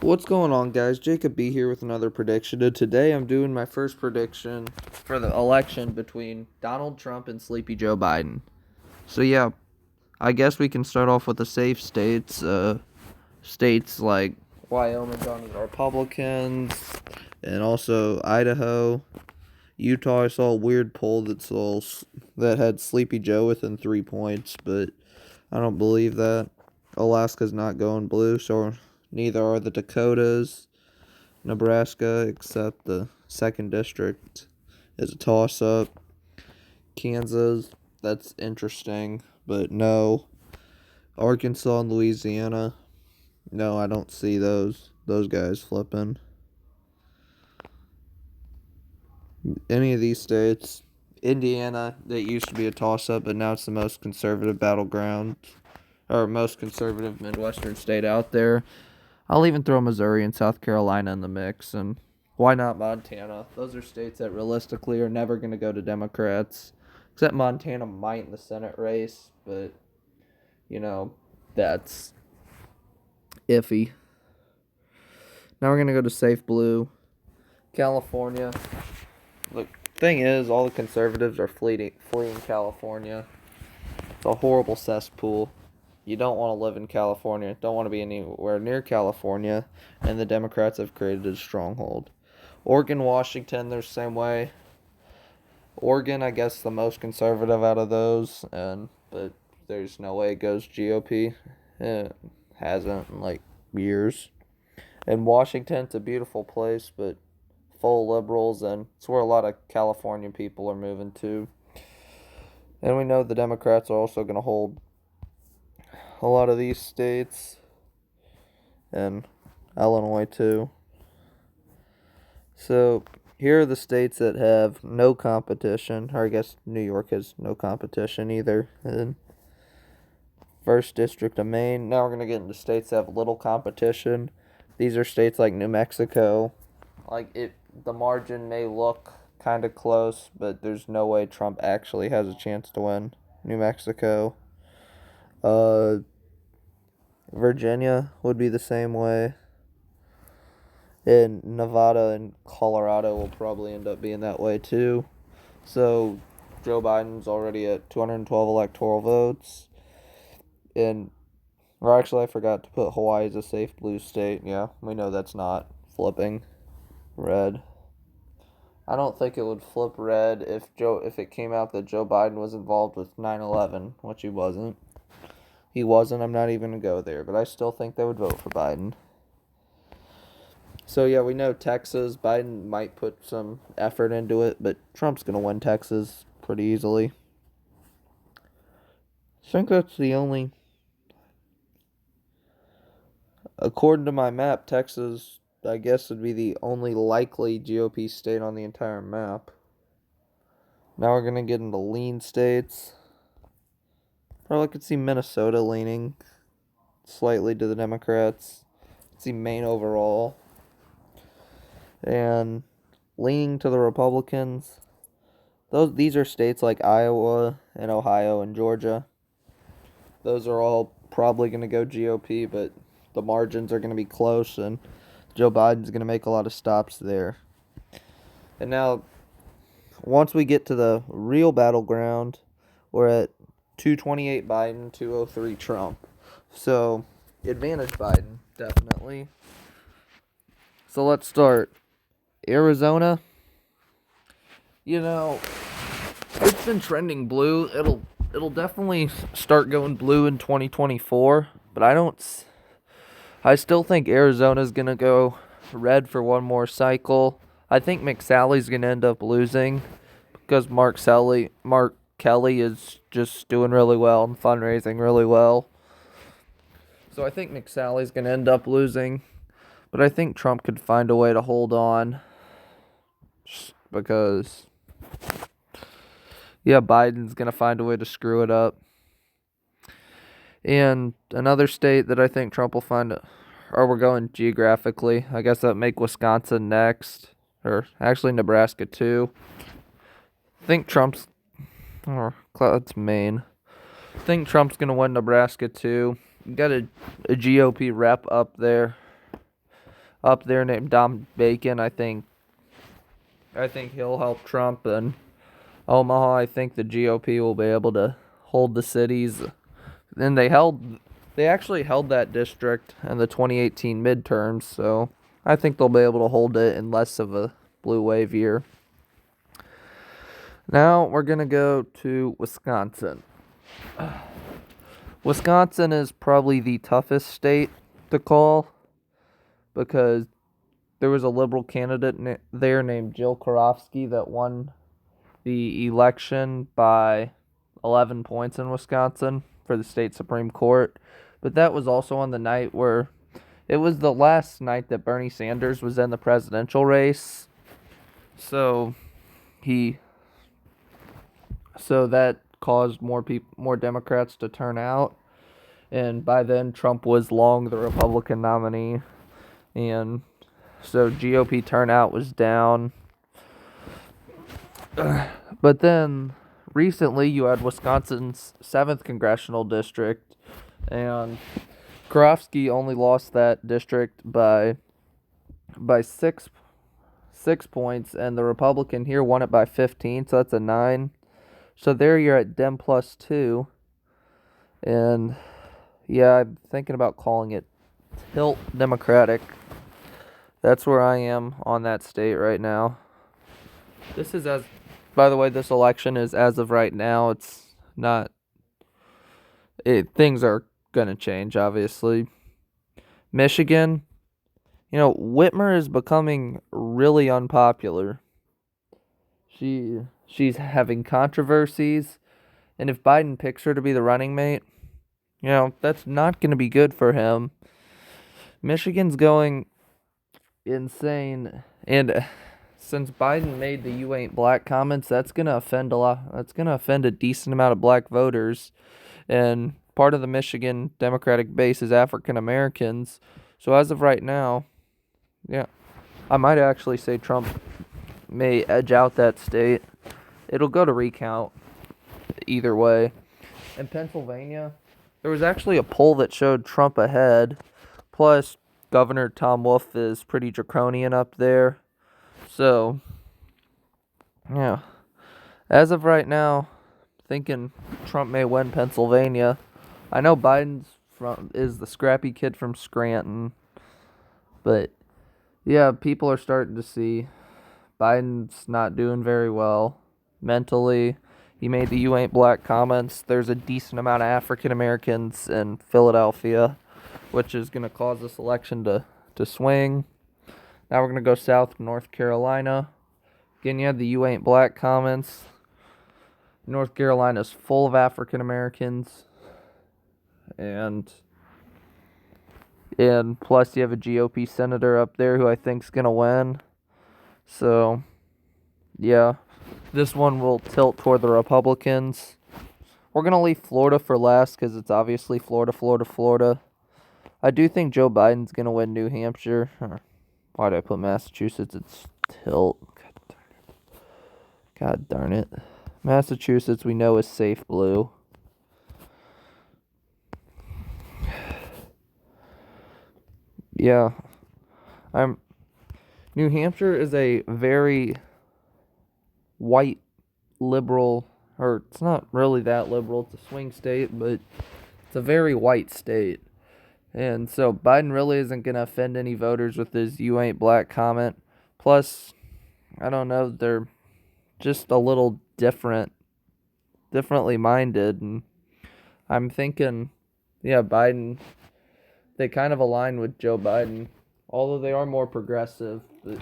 What's going on, guys? Jacob B here with another prediction. And today I'm doing my first prediction for the election between Donald Trump and Sleepy Joe Biden. So, yeah, I guess we can start off with the safe states. States like Wyoming on the Republicans, and also Idaho. Utah, I saw a weird poll that had Sleepy Joe within 3 points, but I don't believe that. Alaska's not going blue, so neither are the Dakotas. Nebraska, except the second district, is a toss up. Kansas, that's interesting, but no. Arkansas and Louisiana, no, I don't see those guys flipping. Any of these states, Indiana, that used to be a toss up, but now it's the most conservative battleground, or most conservative Midwestern state out there. I'll even throw Missouri and South Carolina in the mix, and why not Montana? Those are states that realistically are never going to go to Democrats, except Montana might in the Senate race, but, you know, that's iffy. Now we're going to go to safe blue. California. Look, thing is, all the conservatives are fleeing California. It's a horrible cesspool. You don't want to live in California, don't want to be anywhere near California, and the Democrats have created a stronghold. Oregon, Washington, they're the same way. Oregon, I guess, the most conservative out of those, but there's no way it goes GOP. It hasn't in like years. And Washington, it's a beautiful place, but full of liberals, and it's where a lot of California people are moving to. And we know the Democrats are also going to hold a lot of these states, and Illinois too. So here are the states that have no competition, or I guess New York has no competition either. And first district of Maine. Now we're going to get into states that have little competition. These are states like New Mexico. The margin may look kind of close, but there's no way Trump actually has a chance to win New Mexico. Virginia would be the same way. And Nevada and Colorado will probably end up being that way too. So Joe Biden's already at 212 electoral votes. Or actually, I forgot to put Hawaii as a safe blue state. Yeah, we know that's not flipping red. I don't think it would flip red if it came out that Joe Biden was involved with 9/11, which he wasn't. He wasn't. I'm not even going to go there, but I still think they would vote for Biden. So, yeah, we know Texas. Biden might put some effort into it, but Trump's going to win Texas pretty easily. I think that's the only. According to my map, Texas, I guess, would be the only likely GOP state on the entire map. Now we're going to get into lean states. Probably could see Minnesota leaning slightly to the Democrats. See Maine overall. And leaning to the Republicans. These are states like Iowa and Ohio and Georgia. Those are all probably going to go GOP, but the margins are going to be close, and Joe Biden's going to make a lot of stops there. And now, once we get to the real battleground, we're at 228 Biden, 203 Trump. So, advantage Biden, definitely. So let's start. Arizona. It's been trending blue. It'll definitely start going blue in 2024, but I still think Arizona's going to go red for one more cycle. I think McSally's going to end up losing because Mark Kelly is just doing really well and fundraising really well. So I think McSally's going to end up losing, but I think Trump could find a way to hold on because, yeah, Biden's going to find a way to screw it up. And another state that I think Trump will find, or we're going geographically, I guess that make Wisconsin next, or actually Nebraska too. I think that's Maine. I think Trump's going to win Nebraska too. Got a GOP rep up there. up there named Dom Bacon. I think he'll help Trump, and Omaha, I think the GOP will be able to hold the cities. And they actually held that district in the 2018 midterms, so I think they'll be able to hold it in less of a blue wave year. Now we're going to go to Wisconsin. Wisconsin is probably the toughest state to call because there was a liberal candidate there named Jill Karofsky that won the election by 11 points in Wisconsin for the state Supreme Court. But that was also on the night where it was the last night that Bernie Sanders was in the presidential race. So that caused more Democrats to turn out, and by then Trump was long the Republican nominee, and so GOP turnout was down. But then recently you had Wisconsin's 7th congressional district, and Karofsky only lost that district by 6 points, and the Republican here won it by 15, so that's a 9. So there you're at Dem plus 2. And yeah, I'm thinking about calling it tilt Democratic. That's where I am on that state right now. By the way, this election is as of right now. It's not, things are going to change, obviously. Michigan, Whitmer is becoming really unpopular. She's having controversies, and if Biden picks her to be the running mate, that's not going to be good for him. Michigan's going insane, and since Biden made the "you ain't black" comments, that's going to offend a lot. That's going to offend a decent amount of black voters, and part of the Michigan Democratic base is African Americans. So as of right now, yeah, I might actually say Trump may edge out that state. It'll go to recount either way. In Pennsylvania, there was actually a poll that showed Trump ahead. Plus, Governor Tom Wolf is pretty draconian up there. So, yeah. As of right now, thinking Trump may win Pennsylvania. I know is the scrappy kid from Scranton. But, yeah, people are starting to see Biden's not doing very well mentally. He made the "you ain't black" comments. There's a decent amount of African Americans in Philadelphia, which is going to cause this election to swing. Now we're going to go south to North Carolina. Again, you had the "you ain't black" comments. North Carolina's full of African Americans. And plus you have a GOP senator up there who I think's going to win. So, yeah, this one will tilt toward the Republicans. We're going to leave Florida for last because it's obviously Florida, Florida, Florida. I do think Joe Biden's going to win New Hampshire. Why did I put Massachusetts? It's tilt. God darn it. Massachusetts, we know, is safe blue. Yeah. New Hampshire is a very white liberal, or it's not really that liberal, it's a swing state, but it's a very white state. And so Biden really isn't going to offend any voters with his "you ain't black" comment. Plus, I don't know, they're just a little differently minded. And I'm thinking, yeah, Biden, they kind of align with Joe Biden, although they are more progressive. But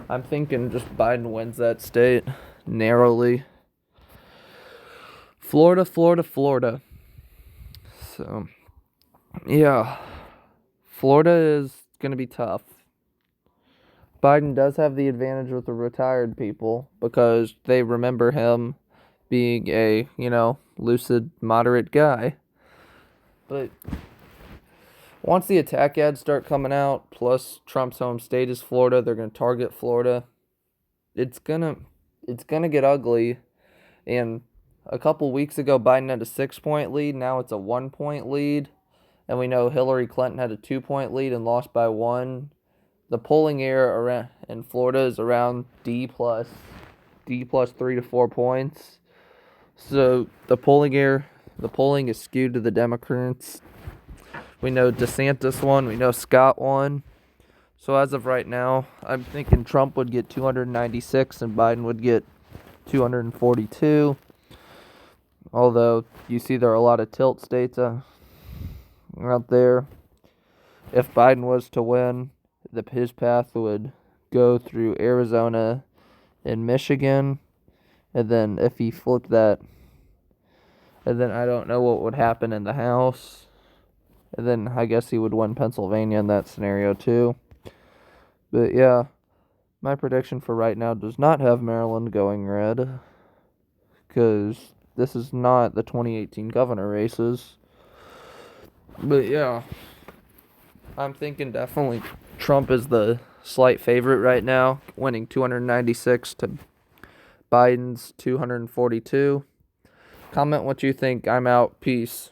I'm thinking just Biden wins that state narrowly. Florida, Florida, Florida. So, yeah, Florida is going to be tough. Biden does have the advantage with the retired people because they remember him being a, lucid, moderate guy. But once the attack ads start coming out, plus Trump's home state is Florida, they're going to target Florida. It's gonna get ugly. And a couple weeks ago, Biden had a 6-point lead. Now it's a 1-point lead. And we know Hillary Clinton had a 2-point lead and lost by 1. the polling area around in Florida is around D plus 3 to 4 points. So the polling is skewed to the Democrats. We know DeSantis won. We know Scott won. So as of right now, I'm thinking Trump would get 296 and Biden would get 242. Although you see there are a lot of tilt states out there. If Biden was to win, his path would go through Arizona and Michigan. And then if he flipped that, and then I don't know what would happen in the House. And then I guess he would win Pennsylvania in that scenario too. But yeah, my prediction for right now does not have Maryland going red. Because this is not the 2018 governor races. But yeah, I'm thinking definitely Trump is the slight favorite right now, winning 296 to Biden's 242. Comment what you think. I'm out. Peace.